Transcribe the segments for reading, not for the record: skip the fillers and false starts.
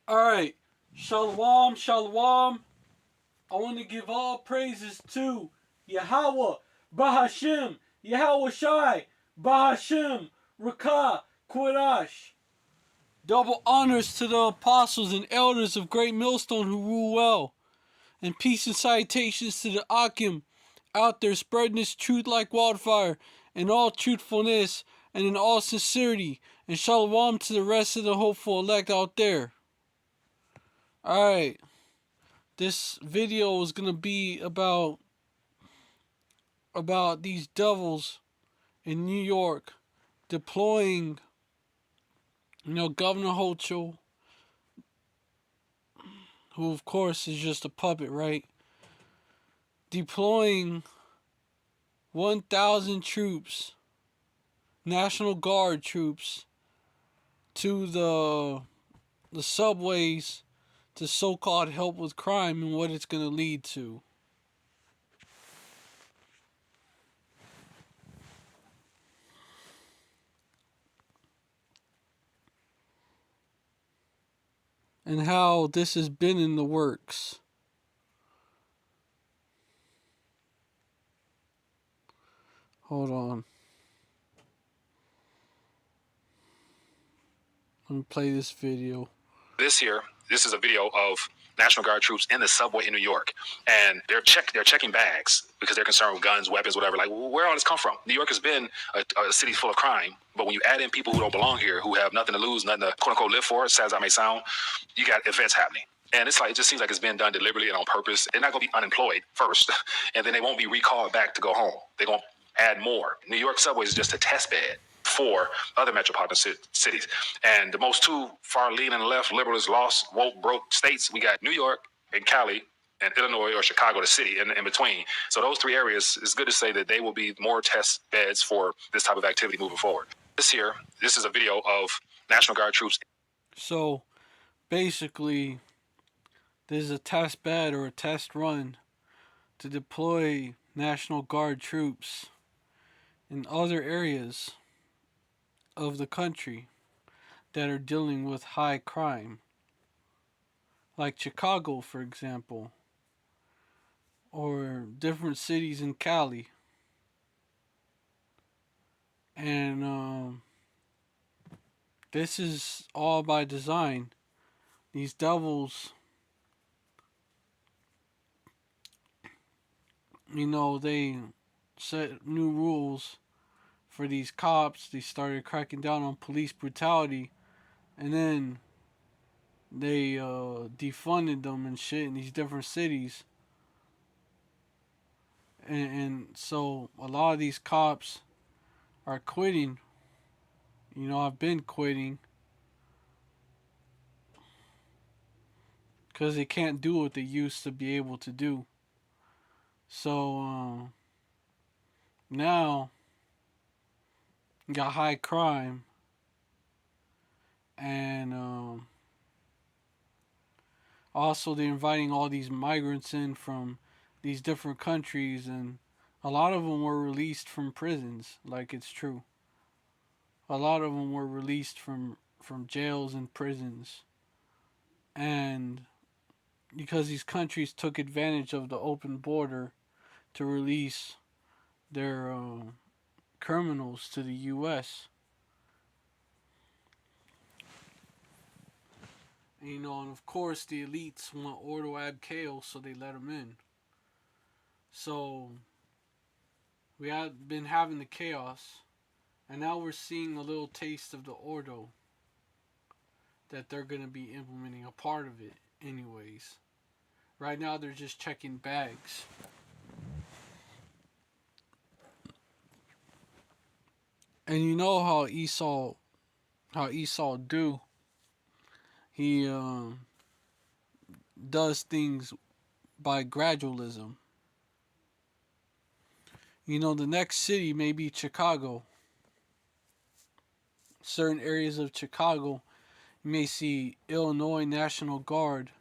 Alright, Shalom, Shalom. I want to give all praises to Yahweh, Bahashim, Yahweh Shai, Bahashim, Rakah, Quadash. Double honors to the apostles and elders of Great Millstone who rule well. And peace and salutations to the Akim out there spreading this truth like wildfire in all truthfulness and in all sincerity. And Shalom to the rest of the hopeful elect out there. Alright. This video is gonna be about these devils in New York deploying, Governor Hochul, who of course is just a puppet, right? Deploying 1,000 troops, National Guard troops, to the subways to so-called help with crime and what it's gonna lead to. And how this has been in the works. Hold on. Let me play this video. This is a video of National Guard troops in the subway in New York, and they're checking bags because they're concerned with guns, weapons, whatever. Like, where all this come from? New York has been a city full of crime, but when you add in people who don't belong here, who have nothing to lose, nothing to quote unquote live for, sad as I may sound, you got events happening. And it's like, it just seems like it's been done deliberately and on purpose. They're not going to be unemployed first, and then they won't be recalled back to go home. They're going to add more. New York subway is just a test bed for other metropolitan cities. And the most two far leaning left, liberals, lost, woke, broke states, we got New York and Cali and Illinois or Chicago, the city in between. So those three areas, it's good to say that they will be more test beds for this type of activity moving forward. This is a video of National Guard troops. So basically, this is a test bed or a test run to deploy National Guard troops in other areas of the country that are dealing with high crime, like Chicago, for example, or different cities in Cali. And this is all by design. These devils, they set new rules for these cops. They started cracking down on police brutality, and then they defunded them and shit in these different cities. And so a lot of these cops are quitting. I've been quitting because they can't do what they used to be able to do. So now you got high crime, and also they're inviting all these migrants in from these different countries, and a lot of them were released from prisons. Like, it's true. A lot of them were released from jails and prisons, and because these countries took advantage of the open border to release their criminals to the U.S. And of course the elites want ordo ab chaos, so they let them in. So we have been having the chaos, and now we're seeing a little taste of the ordo that they're going to be implementing, a part of it anyways. Right now they're just checking bags. And you know how Esau do. He does things by gradualism. The next city may be Chicago. Certain areas of Chicago, you may see Illinois National Guard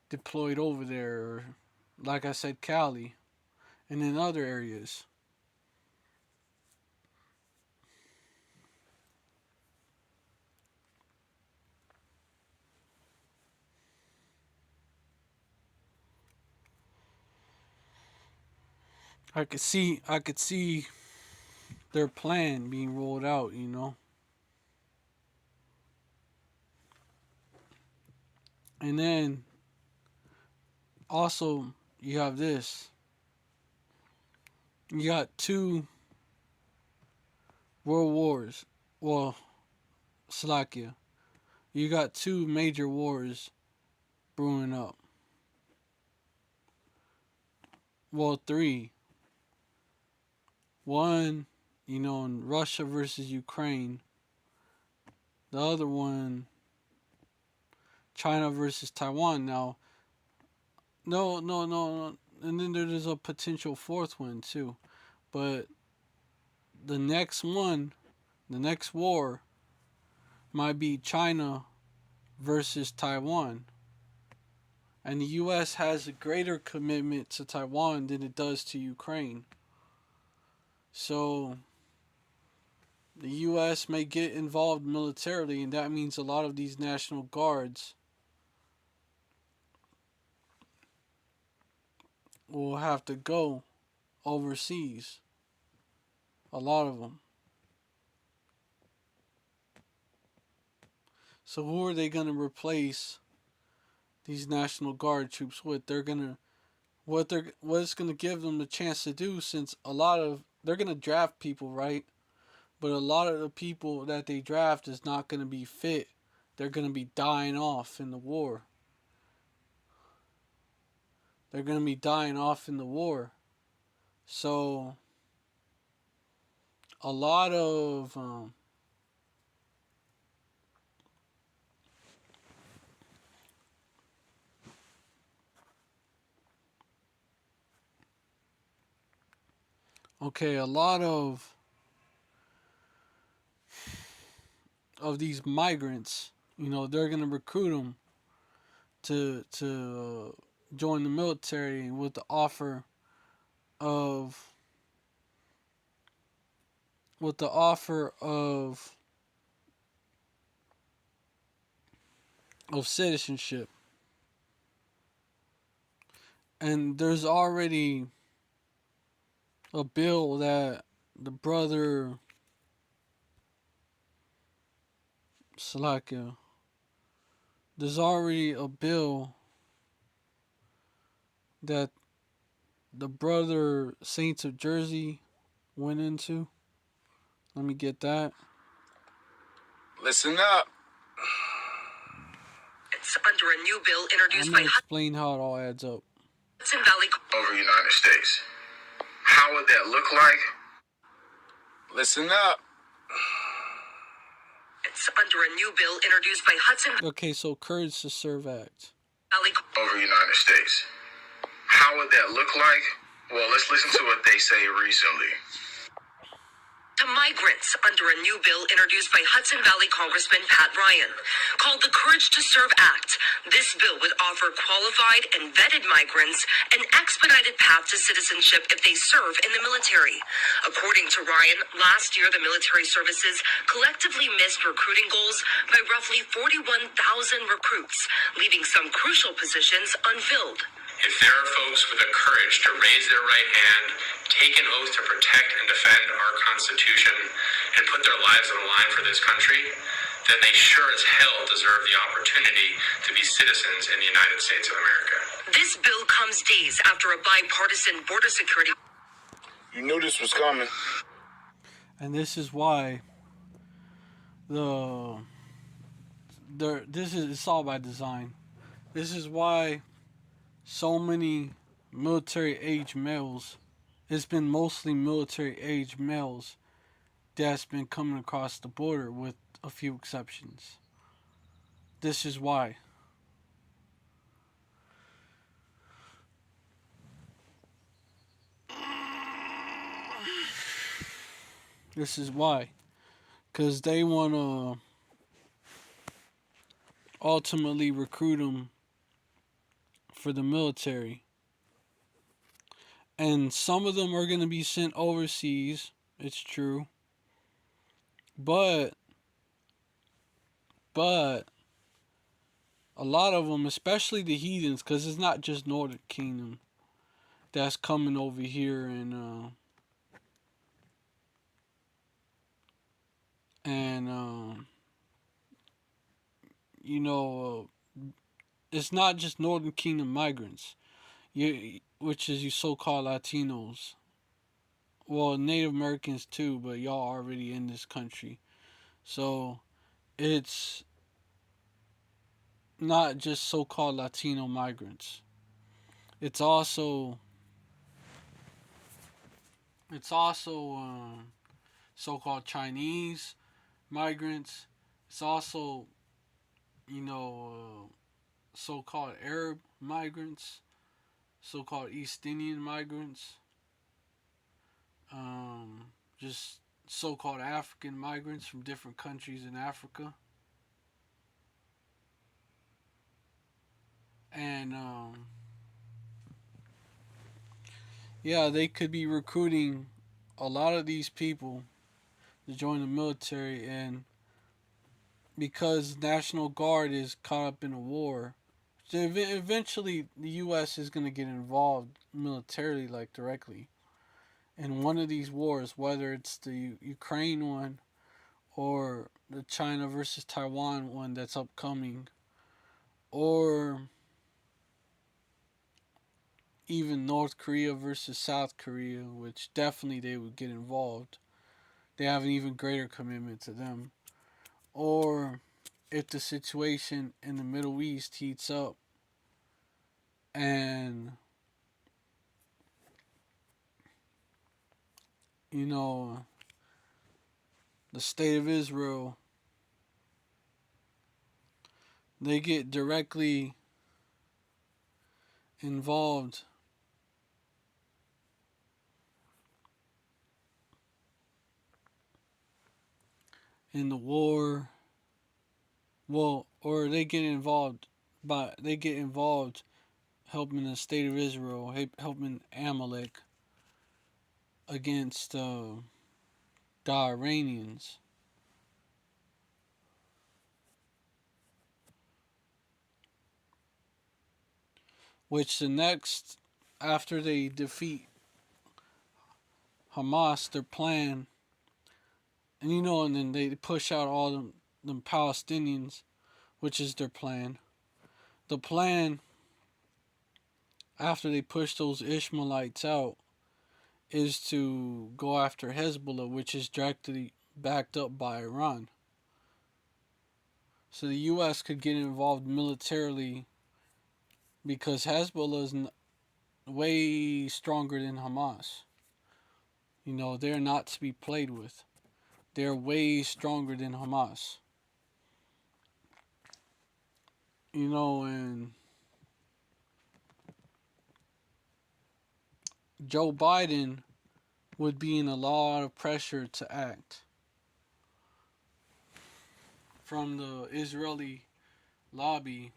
deployed over there, or like I said, Cali, and in other areas. I could see their plan being rolled out, you know. And then also you have this. You got two world wars. Well, Slovakia. You got two major wars brewing up. Well, three. One, in Russia versus Ukraine. The other one, China versus Taiwan. Now, no. And then there's a potential fourth one, too. But the next one, the next war, might be China versus Taiwan. And the U.S. has a greater commitment to Taiwan than it does to Ukraine. So the U.S. may get involved militarily, and that means a lot of these National Guards will have to go overseas. A lot of them. So who are they going to replace these National Guard troops with? What's going to give them the chance to do, since they're going to draft people, right? But a lot of the people that they draft is not going to be fit. They're going to be dying off in the war. So a lot of a lot of these migrants, they're gonna recruit them to join the military with the offer of citizenship. And there's already a bill that the brother Slovakia. There's already a bill that the brother Saints of Jersey went into. Let me get that. Listen up. It's under a new bill introduced I'm by gonna explain how it all adds up. Hudson Valley Over United States. How would that look like? Listen up. It's under a new bill introduced by Hudson Okay, so Courage to Serve Act. Valley Over United States. How would that look like? Well, let's listen to what they say recently. to migrants under a new bill introduced by Hudson Valley Congressman Pat Ryan. Called the Courage to Serve Act, this bill would offer qualified and vetted migrants an expedited path to citizenship if they serve in the military. According to Ryan, last year the military services collectively missed recruiting goals by roughly 41,000 recruits, leaving some crucial positions unfilled. If there are folks with the courage to raise their right hand, take an oath to protect and defend our Constitution, and put their lives on the line for this country, then they sure as hell deserve the opportunity to be citizens in the United States of America. This bill comes days after a bipartisan border security. You knew this was coming. And this is why it's all by design. This is why so many military age males, it's been mostly military age males that's been coming across the border, with a few exceptions. This is why. This is why. Because they want to ultimately recruit them for the military. And some of them are going to be sent overseas. It's true. But a lot of them, especially the heathens, because it's not just Northern Kingdom. that's coming over here and you know, it's not just Northern Kingdom migrants, which is you so-called Latinos. Well, Native Americans too, but y'all already in this country, so it's not just so-called Latino migrants. It's also so-called Chinese migrants. It's also you know so-called Arab migrants, so-called East Indian migrants, um, just so-called African migrants from different countries in Africa, and yeah, they could be recruiting a lot of these people to join the military, and because National Guard is caught up in a war, so eventually the U.S. is going to get involved militarily, like directly, in one of these wars, whether it's the Ukraine one or the China versus Taiwan one that's upcoming, or even North Korea versus South Korea, which definitely they would get involved. They have an even greater commitment to them. Or if the situation in the Middle East heats up and you know the state of Israel, they get directly involved in the war, well, or they get involved helping the state of Israel, helping Amalek against the Iranians. Which the next, after they defeat Hamas, their plan, and and then they push out all them Palestinians, which is their plan. The plan, after they push those Ishmaelites out, is to go after Hezbollah, which is directly backed up by Iran. So the U.S. could get involved militarily because Hezbollah is way stronger than Hamas. They're not to be played with. They're way stronger than Hamas. And Joe Biden would be in a lot of pressure to act from the Israeli lobby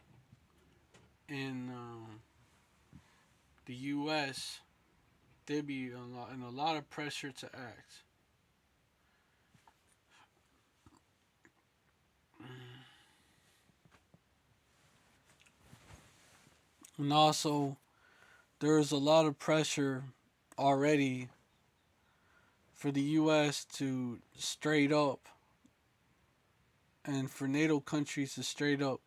in the U.S. They'd be in a lot of pressure to act. And also, there's a lot of pressure already for the U.S. to straight up, and for NATO countries to straight up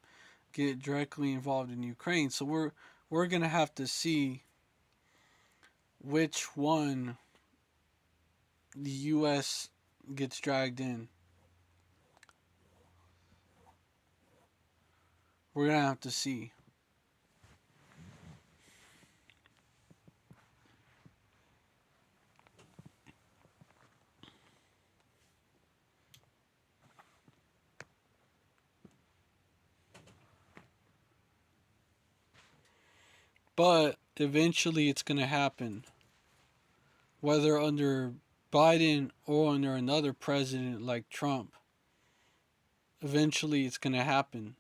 get directly involved in Ukraine. So we're gonna have to see which one the U.S. gets dragged in. We're gonna have to see. But eventually it's gonna happen. Whether under Biden or under another president like Trump, eventually it's gonna happen.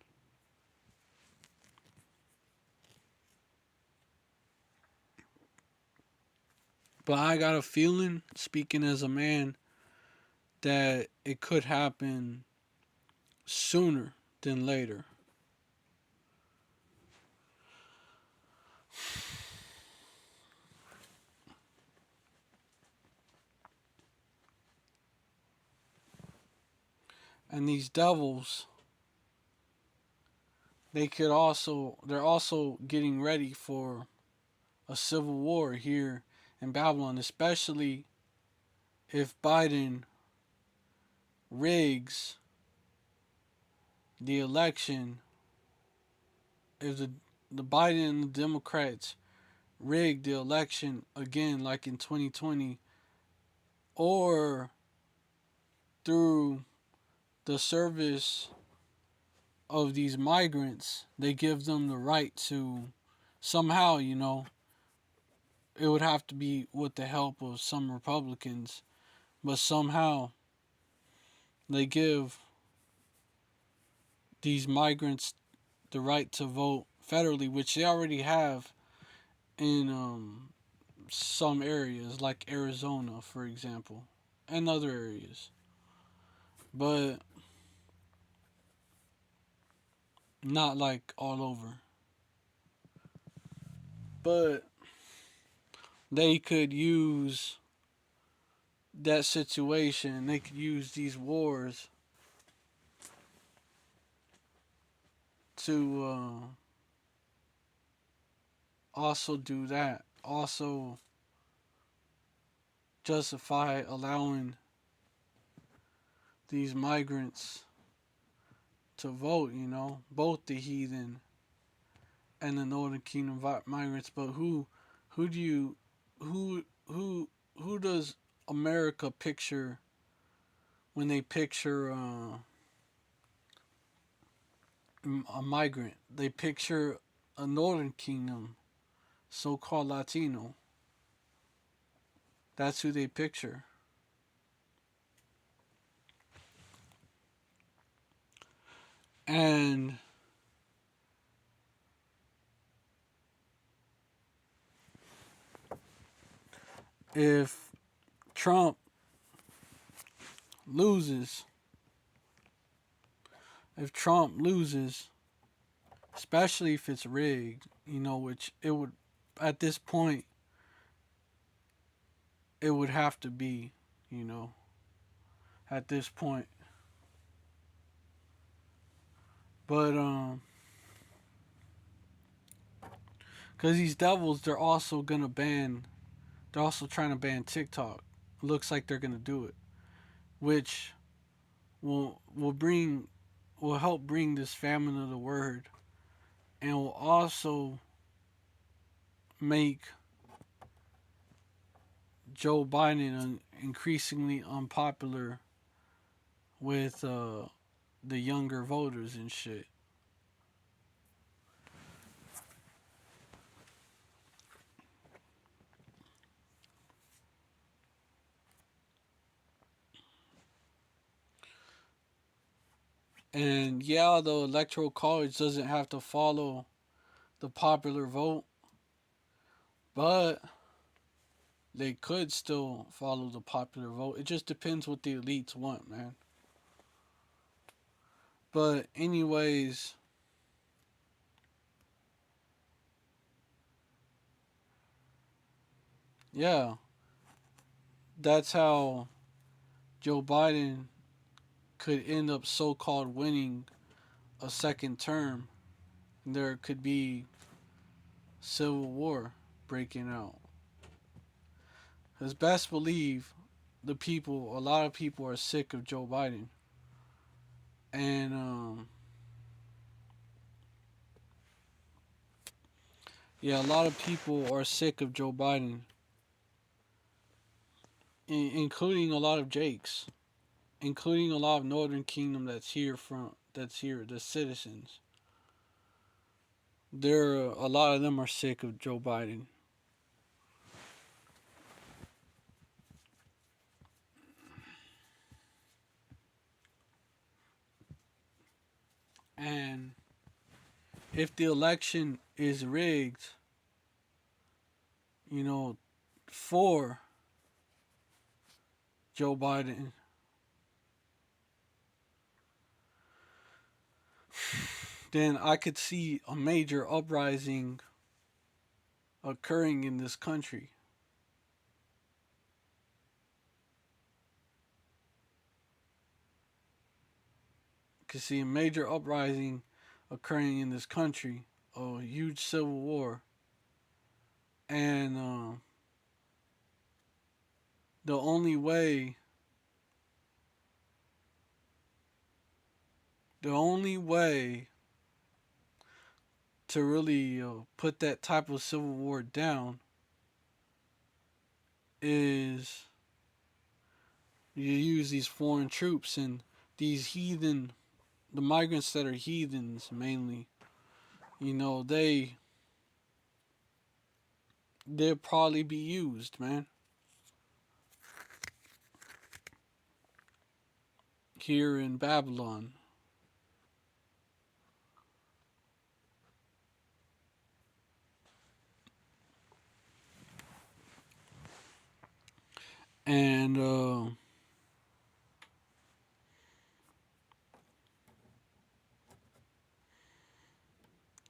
But I got a feeling, speaking as a man, that it could happen sooner than later. And these devils, they're also getting ready for a civil war here in Babylon, especially if Biden rigs the election, if the Biden and the Democrats rig the election again like in 2020, or through the service of these migrants, they give them the right to somehow, it would have to be with the help of some Republicans, but somehow they give these migrants the right to vote federally, which they already have in some areas, like Arizona, for example, and other areas. But not like all over. But they could use that situation, they could use these wars to also do that. Also justify allowing these migrants to vote, both the heathen and the Northern Kingdom migrants. But who do you who does America picture when they picture a migrant? They picture a Northern Kingdom, so-called Latino. That's who they picture. And if Trump loses, especially if it's rigged, which it would, at this point, it would have to be, at this point. But, because these devils, they're also trying to ban TikTok. Looks like they're gonna do it, which will help bring this famine of the word, and will also make Joe Biden increasingly unpopular with the younger voters and shit. And yeah, the electoral college doesn't have to follow the popular vote, but they could still follow the popular vote. It just depends what the elites want, man. But anyways, yeah, that's how Joe Biden could end up so-called winning a second term. There could be civil war breaking out. Because best believe a lot of people are sick of Joe Biden. And, yeah, a lot of people are sick of Joe Biden, including a lot of Jakes, including a lot of Northern Kingdom that's here, the citizens. A lot of them are sick of Joe Biden. And if the election is rigged, for Joe Biden, then I could see a major uprising occurring in this country. could see a major uprising occurring in this country, a huge civil war, and the only way, the only way to really put that type of civil war down is you use these foreign troops and these heathen, the migrants that are heathens mainly. You know, they'll probably be used, man. Here in Babylon. And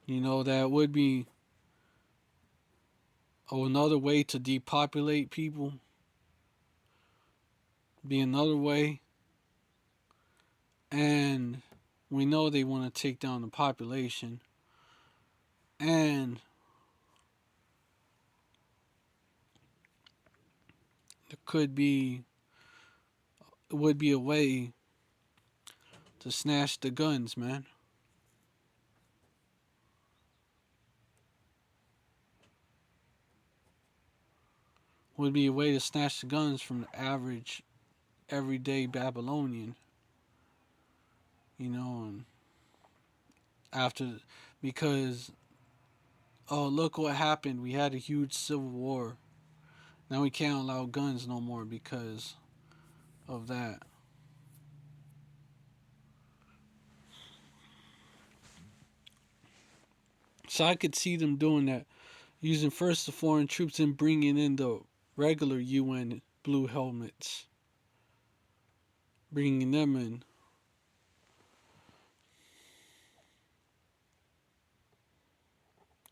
you know, that would be another way to depopulate people. Be another way. And we know they want to take down the population. And there would be a way to snatch the guns, man. Would be a way to snatch the guns from the average, everyday Babylonian. You know, and after, because, oh, look what happened. We had a huge civil war. Now we can't allow guns no more because of that. So I could see them doing that, using first the foreign troops and bringing in the regular UN blue helmets, bringing them in.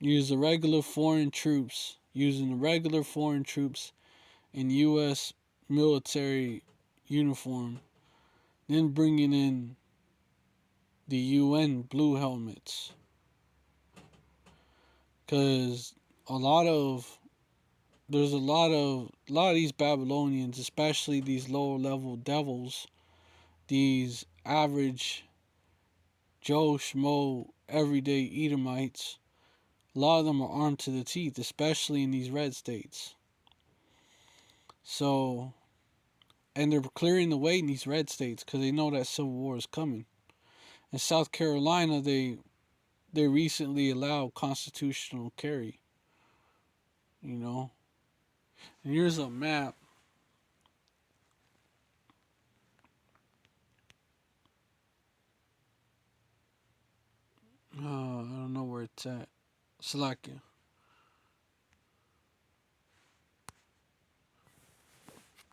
Use the regular foreign troops, using the regular foreign troops in U.S. military uniform, then bringing in the UN blue helmets. Because there's a lot of these Babylonians, especially these lower level devils, these average Joe Schmo everyday Edomites. A lot of them are armed to the teeth, especially in these red states. So, and they're clearing the way in these red states because they know that civil war is coming. In South Carolina, they recently allowed constitutional carry. You know, and here's a map. I don't know where it's at. Slovakia.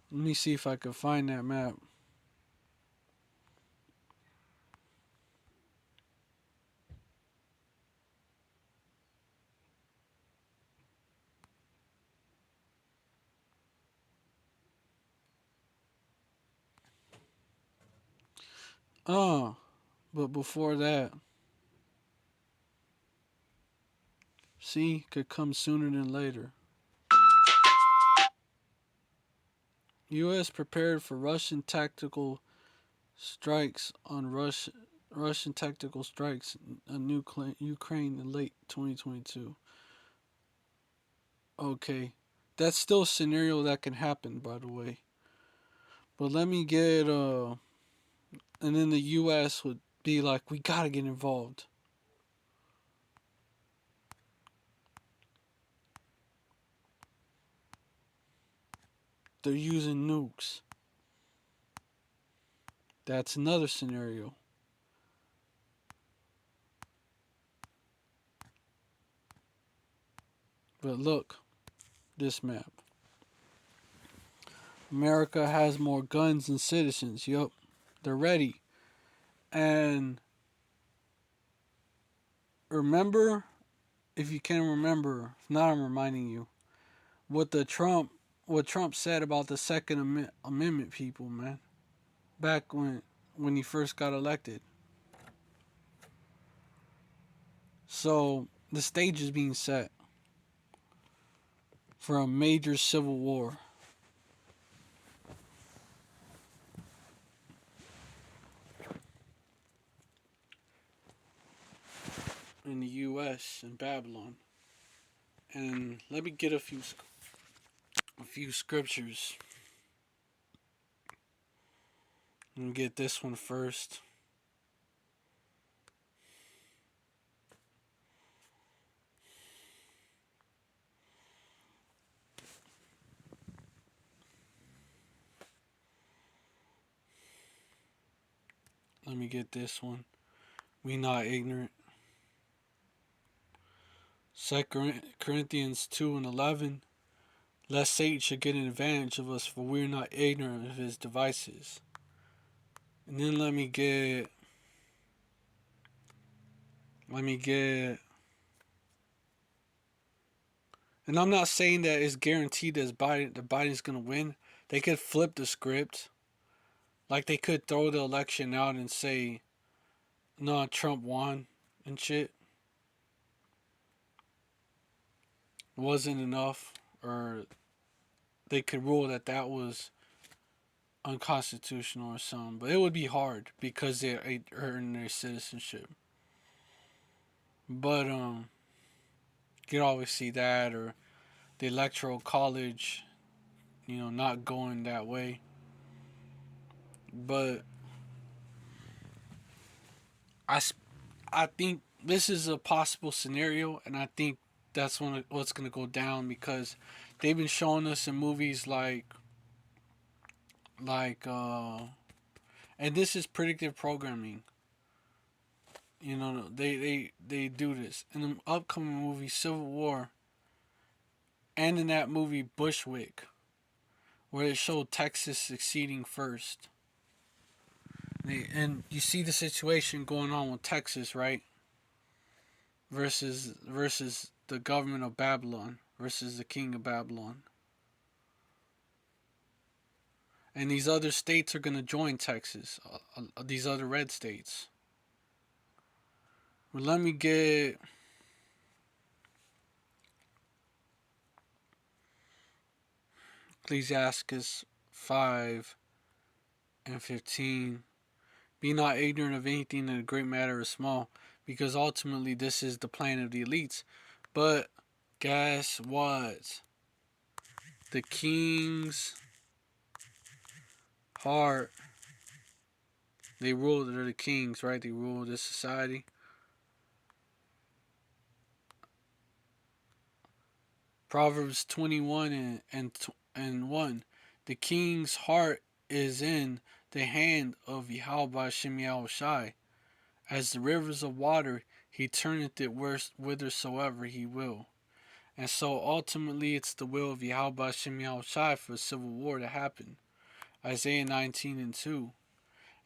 Let me see if I can find that map. But before that, see, could come sooner than later. U.S. prepared for Russian tactical strikes on Russian tactical strikes on Ukraine in late 2022. Okay, that's still a scenario that can happen, by the way. But let me get and then the U.S. would be like, we gotta get involved. They're using nukes. That's another scenario. But look, this map. America has more guns than citizens. Yup, they're ready. And remember, if you can remember, if not, I'm reminding you what Trump said about the Second Amendment people, man. Back when he first got elected. So the stage is being set for a major civil war. In the U.S. and Babylon. And let me get a few scriptures. Let me get this one first. Let me get this one. We not ignorant. 2 Corinthians 2:11. Lest Satan should get an advantage of us, for we are not ignorant of his devices. And then let me get. And I'm not saying that it's guaranteed that Biden's gonna win. They could flip the script. Like they could throw the election out and say, no, Trump won and shit. Wasn't enough. Or they could rule that was unconstitutional or something. But it would be hard because they earned their citizenship. But you could always see that, or the electoral college, not going that way. But I think this is a possible scenario, and I think that's what's going to go down, because they've been showing us in movies like and this is predictive programming. They do this in the upcoming movie Civil War, and in that movie Bushwick, where it showed Texas succeeding first. And you see the situation going on with Texas, right? Versus the government of Babylon, versus the king of Babylon. And these other states are going to join Texas, these other red states. Well, let me get Ecclesiastes 5:15. Be not ignorant of anything that a great matter is small, because ultimately this is the plan of the elites. But guess what? The king's heart. They're the kings, right? They rule this society. Proverbs 21 and 1. The king's heart is in the hand of Yahweh Shem Shai. As the rivers of water, he turneth it whithersoever he will. And so ultimately it's the will of Yahweh Shem Shai for a civil war to happen. Isaiah 19:2.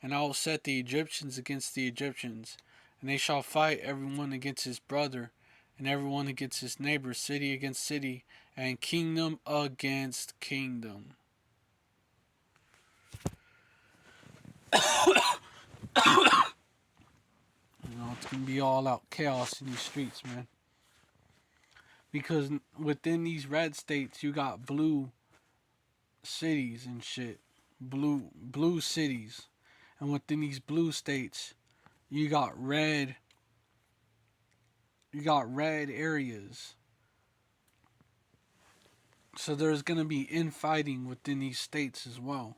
And I will set the Egyptians against the Egyptians, and they shall fight every one against his brother, and every one against his neighbor, city against city, and kingdom against kingdom. It's going to be all out chaos in these streets, man. Because within these red states, you got blue cities and shit. Blue cities. And within these blue states, you got red areas. So there's going to be infighting within these states as well.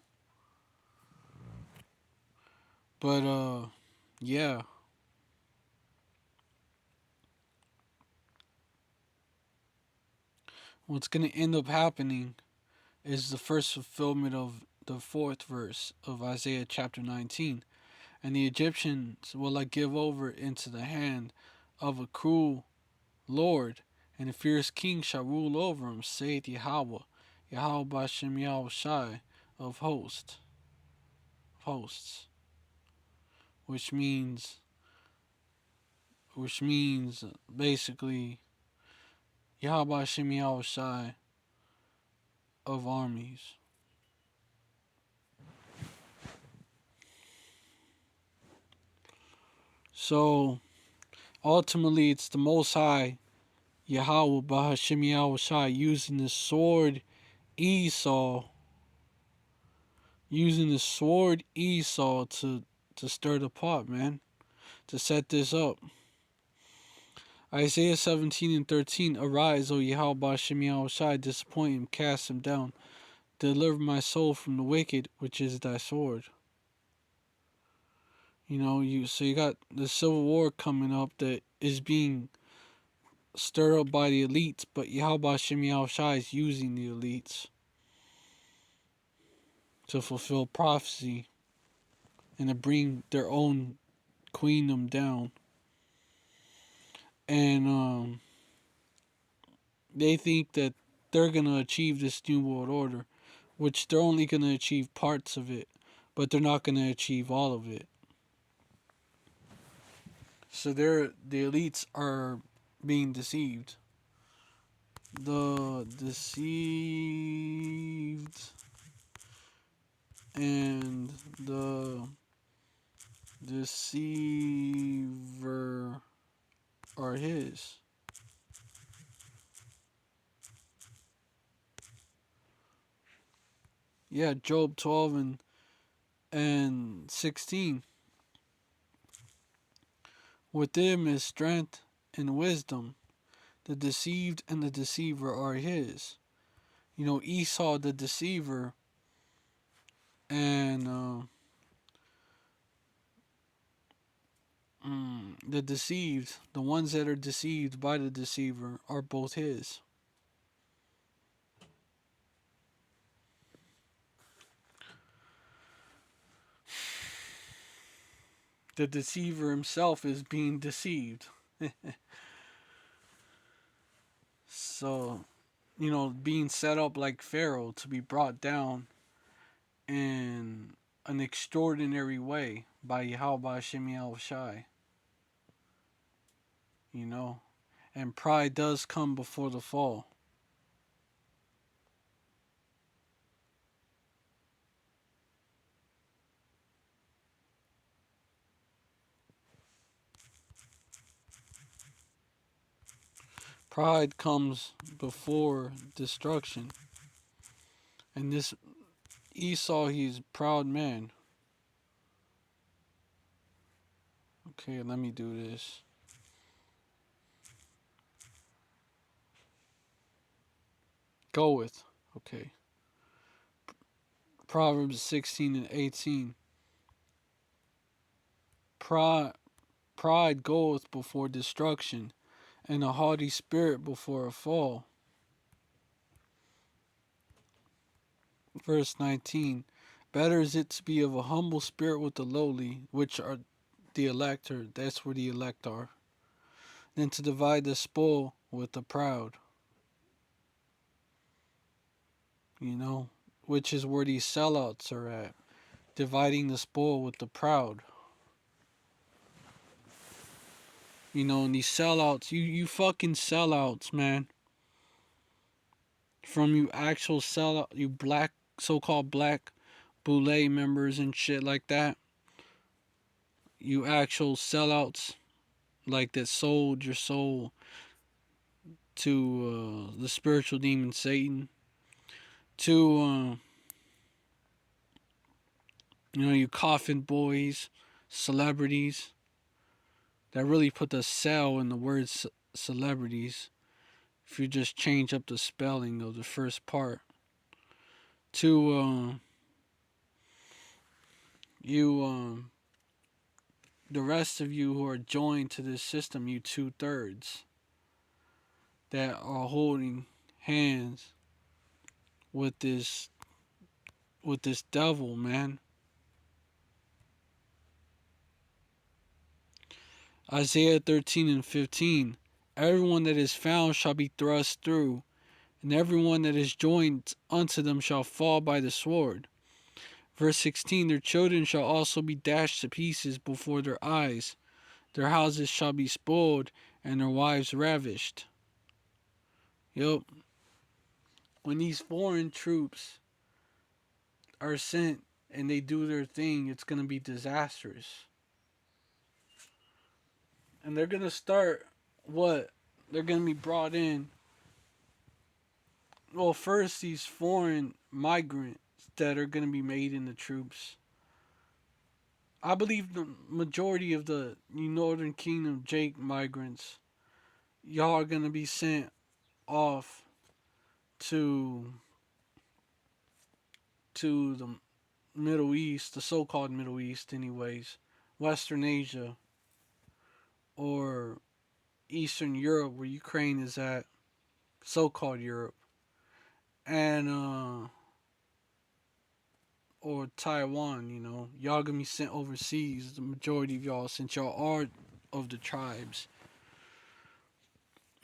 But yeah. What's going to end up happening is the first fulfillment of the 4th verse of Isaiah chapter 19. And the Egyptians will I give over into the hand of a cruel Lord, and a fierce king shall rule over him, saith Yahweh, Yahweh Shem Yahweh Shai of hosts. Which means basically Yahweh Shem Yahweh Shai of armies. So Ultimately, it's the Most High, Yahweh, Bahashim Yahweh Shai, using the sword Esau, to stir the pot, man, to set this up. Isaiah 17:13, Arise, O Yahweh, Bahashim Yahweh Shai, disappoint him, cast him down, deliver my soul from the wicked, which is thy sword. You know, you got the civil war coming up that is being stirred up by the elites, but Yahweh Shem Yahweh Shai is using the elites to fulfill prophecy and to bring their own queendom down. And they think that they're going to achieve this new world order, which they're only going to achieve parts of it, but they're not going to achieve all of it. So the elites are being deceived. The deceived and the deceiver are his. Yeah, Job 12 and 16. With him is strength and wisdom. The deceived and the deceiver are his. You know, Esau the deceiver and the deceived, the ones that are deceived by the deceiver, are both his. The deceiver himself is being deceived. So, you know, being set up like Pharaoh to be brought down in an extraordinary way by Yahweh Hashem Yahweh Shai. You know, and pride does come before the fall. Pride comes before destruction. And this Esau, he's a proud man. Okay, let me do this. Goeth. Okay. Proverbs 16 and 18. Pride goeth before destruction, and a haughty spirit before a fall. Verse 19. Better is it to be of a humble spirit with the lowly, which are the elect, or that's where the elect are, than to divide the spoil with the proud. You know, which is where these sellouts are at, dividing the spoil with the proud. You know, and these sellouts, you fucking sellouts, man. From you actual sellout, you black, so-called black boule members and shit like that. You actual sellouts, like that sold your soul to the spiritual demon Satan. To, you know, you coffin boys, celebrities. That really put the cell in the word celebrities. If you just change up the spelling of the first part. To the rest of you who are joined to this system, you 2/3 that are holding hands with this devil, man. Isaiah 13 and 15. Everyone that is found shall be thrust through, and everyone that is joined unto them shall fall by the sword. Verse 16. Their children shall also be dashed to pieces before their eyes. Their houses shall be spoiled, and their wives ravished. Yup. When these foreign troops are sent and they do their thing, it's going to be disastrous. And they're going to start what? They're going to be brought in. Well, first, these foreign migrants that are going to be made in the troops. I believe the majority of the Northern Kingdom Jake migrants, y'all are going to be sent off to the Middle East, the so-called Middle East anyways, Western Asia, or Eastern Europe where Ukraine is at, so-called Europe, and or Taiwan, y'all gonna be sent overseas, the majority of y'all, since y'all are of the tribes.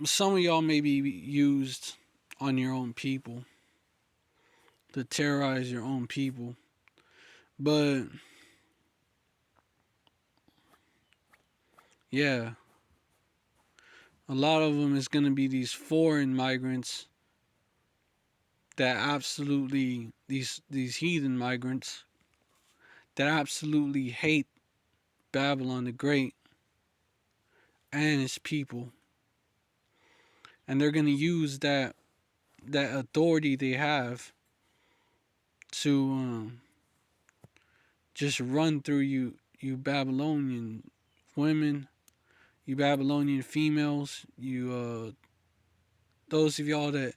Some of y'all may be used on your own people, to terrorize your own people, but yeah, a lot of them is going to be these foreign migrants that absolutely, these heathen migrants that absolutely hate Babylon the Great and its people, and they're going to use that authority they have to just run through you Babylonian women, you Babylonian females, you those of y'all that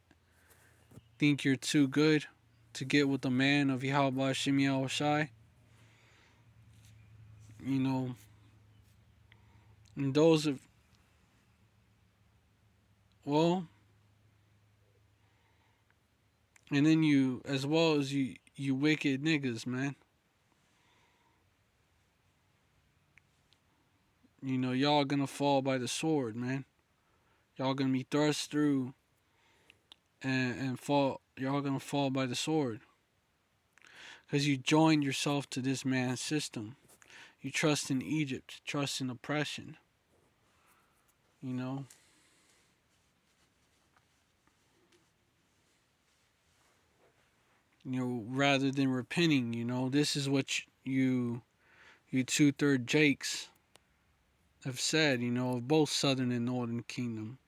think you're too good to get with the man of Yahweh Shem Yahweh Shai, and those of, well, and then you, as well as you wicked niggas, man. Y'all gonna fall by the sword, man. Y'all gonna be thrust through and fall. Y'all gonna fall by the sword. Because you joined yourself to this man's system. You trust in Egypt, trust in oppression. Rather than repenting, this is what you 2/3 Jakes have said, of both Southern and Northern Kingdom.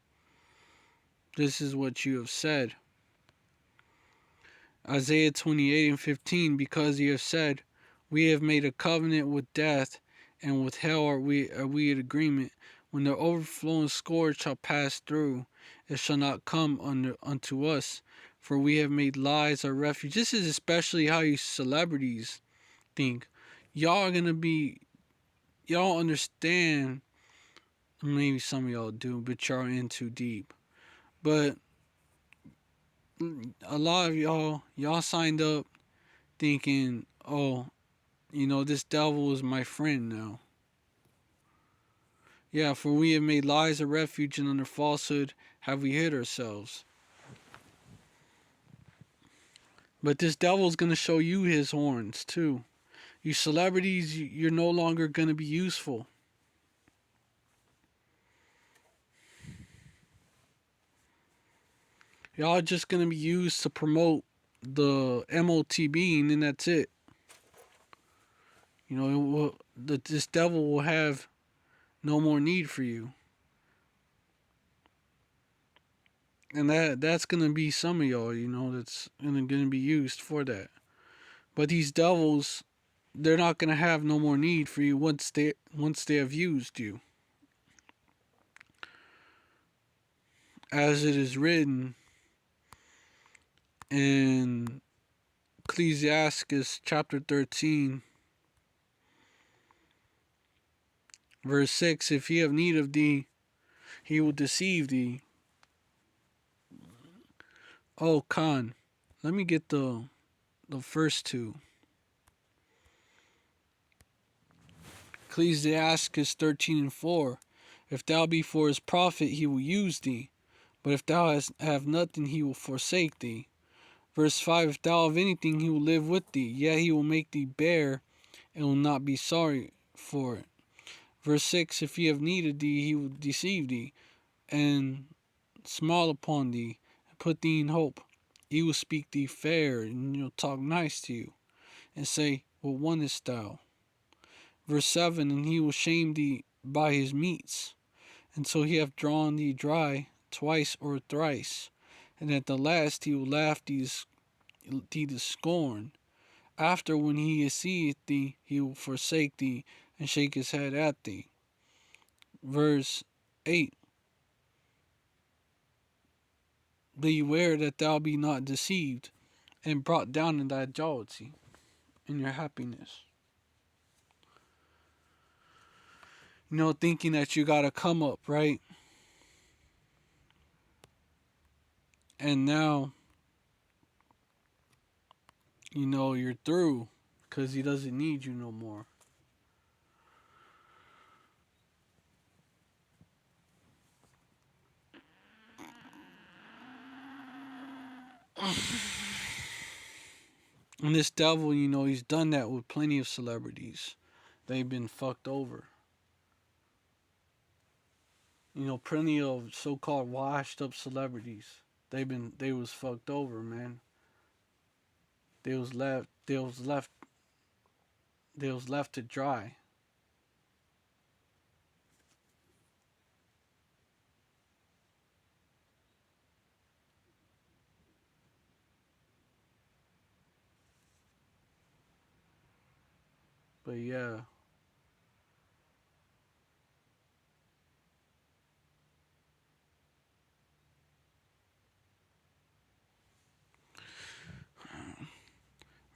This is what you have said. Isaiah 28:15, because you have said, we have made a covenant with death, and with hell are we at agreement. When the overflowing scourge shall pass through, it shall not come unto us, for we have made lies our refuge. This is especially how you celebrities think. Y'all are gonna be, y'all understand, maybe some of y'all do, but y'all are in too deep. But a lot of y'all signed up thinking, oh, this devil is my friend now. Yeah, for we have made lies a refuge, and under falsehood have we hid ourselves. But this devil's going to show you his horns too. You celebrities, you're no longer going to be useful. Y'all just going to be used to promote the MOTB, and then that's it. This devil will have no more need for you. And that's going to be some of y'all, that's going to be used for that. But these devils, they're not going to have no more need for you once they have used you. As it is written in Ecclesiastes chapter 13, verse 6, if he have need of thee, he will deceive thee. Oh, Khan, let me get the first two. Ecclesiastes 13:4. If thou be for his profit, he will use thee. But if thou have nothing, he will forsake thee. Verse 5. If thou have anything, he will live with thee. Yet he will make thee bear, and will not be sorry for it. Verse 6. If he have need of thee, he will deceive thee, and smile upon thee, and put thee in hope. He will speak thee fair, and talk nice to you, and say, what wantest thou? Verse 7. And he will shame thee by his meats, until he have drawn thee dry twice or thrice, and at the last he will laugh thee to scorn. After, when he seeth thee, he will forsake thee, and shake his head at thee. Verse 8. Beware that thou be not deceived, and brought down in thy jollity, in your happiness. Thinking that you gotta come up, right? And now, you're through, because he doesn't need you no more. And this devil, he's done that with plenty of celebrities. They've been fucked over. Plenty of so-called washed up celebrities. They was fucked over, man. They was left to dry. But yeah.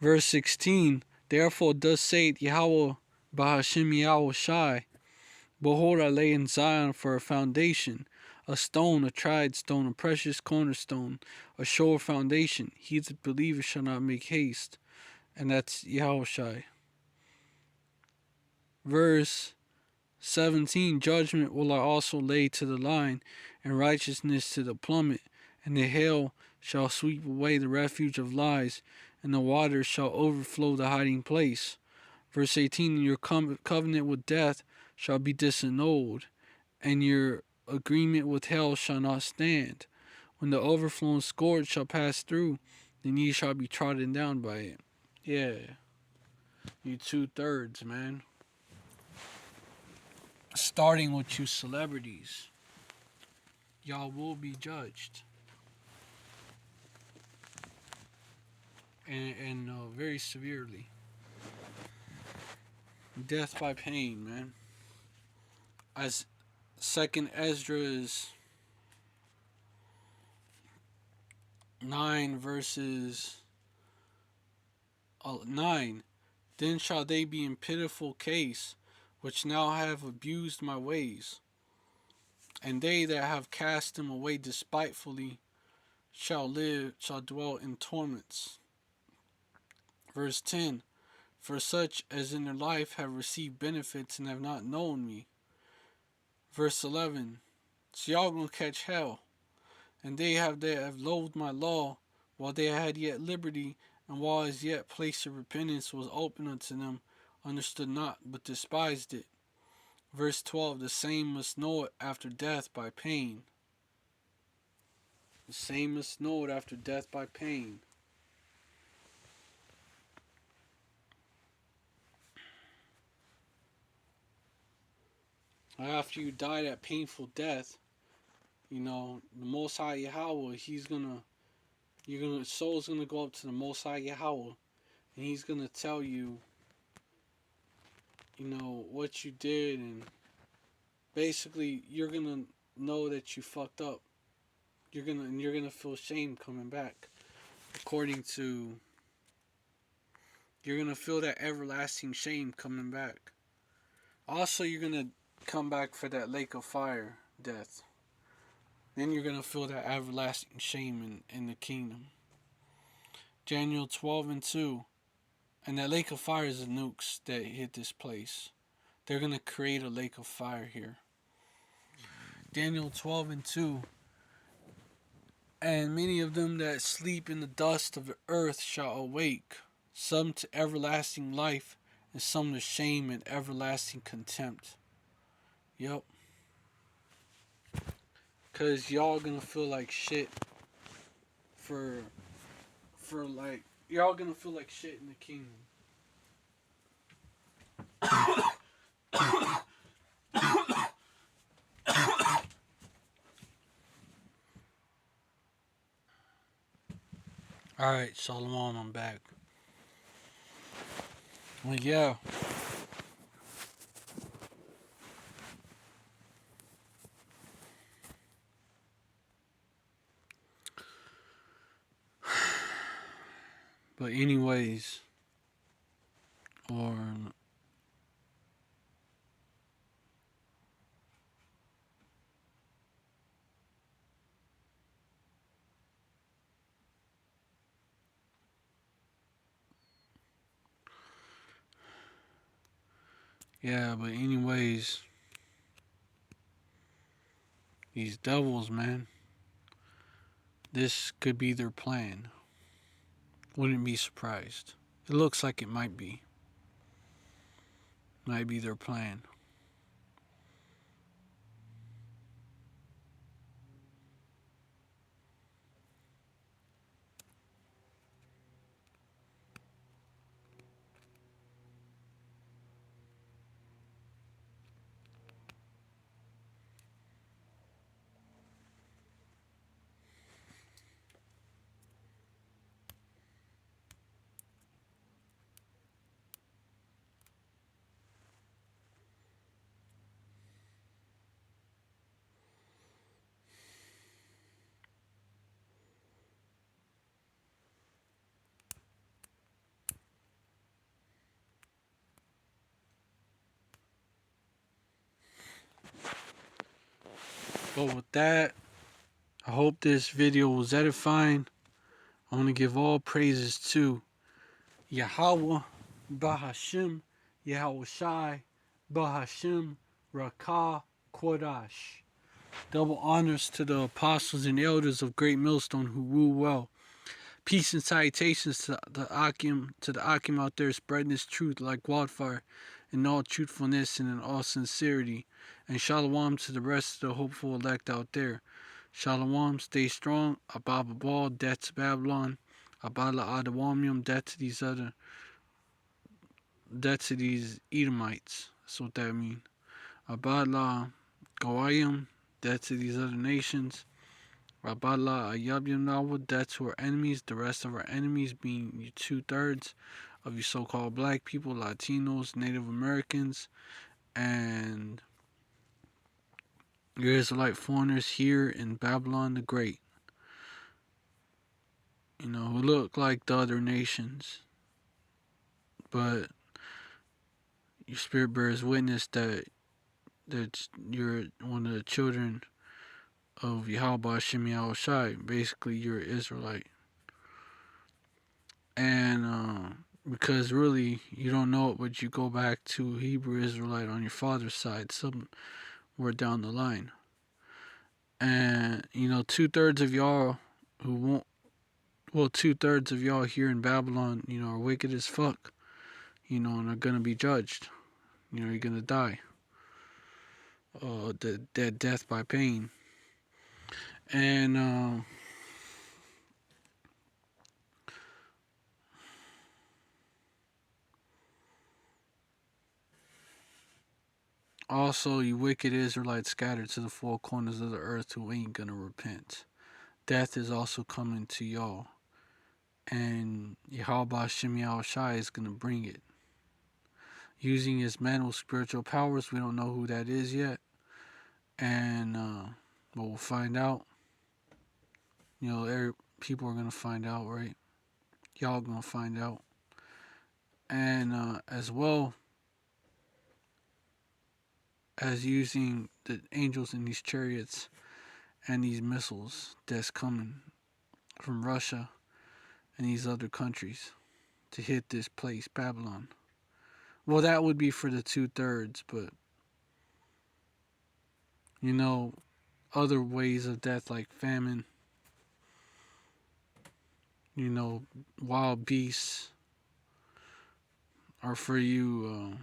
Verse 16. Therefore thus saith Yahweh Bahashim Yahweh Shai, behold, I lay in Zion for a foundation, a stone, a tried stone, a precious cornerstone, a sure foundation. He that believeth shall not make haste. And that's Yahweh Shai. Verse 17. Judgment will I also lay to the line, and righteousness to the plummet, and the hail shall sweep away the refuge of lies, and the waters shall overflow the hiding place. Verse 18. Your covenant with death shall be disannulled, and your agreement with hell shall not stand. When the overflowing scourge shall pass through, then ye shall be trodden down by it. Yeah. You 2/3, man. Starting with you celebrities. Y'all will be judged. And very severely. Death by pain, man. As 2nd Ezra is 9 verses 9. Then shall they be in pitiful case, which now have abused my ways. And they that have cast them away despitefully shall dwell in torments. Verse 10. For such as in their life have received benefits and have not known me. Verse 11. So y'all gonna catch hell. And they have loathed my law, while they had yet liberty, and while as yet place of repentance was open unto them, understood not, but despised it. Verse 12. The same must know it after death by pain. The same must know it after death by pain. After you die that painful death, the Most High Yahweh, soul's gonna go up to the Most High Yahweh, and he's gonna tell you, what you did, and basically you're gonna know that you fucked up. You're gonna feel shame coming back. You're gonna feel that everlasting shame coming back. Also, you're gonna come back for that lake of fire death. Then you're going to feel that everlasting shame in the kingdom. Daniel 12:2. And that lake of fire is the nukes that hit this place. They're going to create a lake of fire here. Daniel 12:2. And many of them that sleep in the dust of the earth shall awake, some to everlasting life, and some to shame and everlasting contempt. Yep. Cause y'all gonna feel like shit y'all gonna feel like shit in the kingdom. Alright, Shalom, I'm back. Well, yeah. But anyways, or yeah, but anyways, these devils, man, this could be their plan. Wouldn't be surprised. It looks like it might be. Might be their plan. But with that, I hope this video was edifying. I want to give all praises to Yahweh, Bahashim, Yahweh Shai, Bahashim, Rakah, Kodash. Double honors to the apostles and elders of Great Millstone who rule well. Peace and salutations to the Akim out there spreading this truth like wildfire in all truthfulness and in all sincerity. And shalom to the rest of the hopeful elect out there. Shalom, stay strong. Ababa Ball, death to Babylon. Abala Adawamium, death to these Edomites. That's what that means. Abala Goayim, death to these other nations. Rabala Ayabyam Nawa, death to our enemies, the rest of our enemies being you 2/3 of you so-called black people, Latinos, Native Americans, and your Israelite foreigners here in Babylon the Great. You know, who look like the other nations, but your spirit bears witness that you're one of the children of Yahweh Shem Yahweh Shai. Basically, you're an Israelite. And because really you don't know it, but you go back to Hebrew Israelite on your father's side somewhere down the line. And you know, 2/3 of y'all who won't, well, 2/3 of y'all here in Babylon, you know, are wicked as fuck, you know, and are gonna be judged. You know, you're gonna die. The death by pain. And also, you wicked Israelites scattered to the four corners of the earth who ain't gonna repent. Death is also coming to y'all. And Yahweh Shem Yahweh Shai is going to bring it. Using his man with spiritual powers, we don't know who that is yet. And, but we'll find out. You know, people are going to find out, right? Y'all going to find out. And as well as using the angels in these chariots and these missiles that's coming from Russia and these other countries to hit this place, Babylon. Well, that would be for the 2/3, but you know, other ways of death like famine, you know, wild beasts, are for you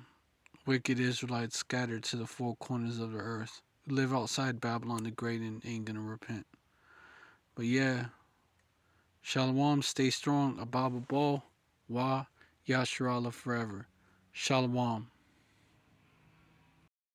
wicked Israelites scattered to the four corners of the earth, who live outside Babylon the Great and ain't gonna repent. But yeah, Shalom, stay strong, Ababa Ball, Wa, Yasharallah forever. Shalom.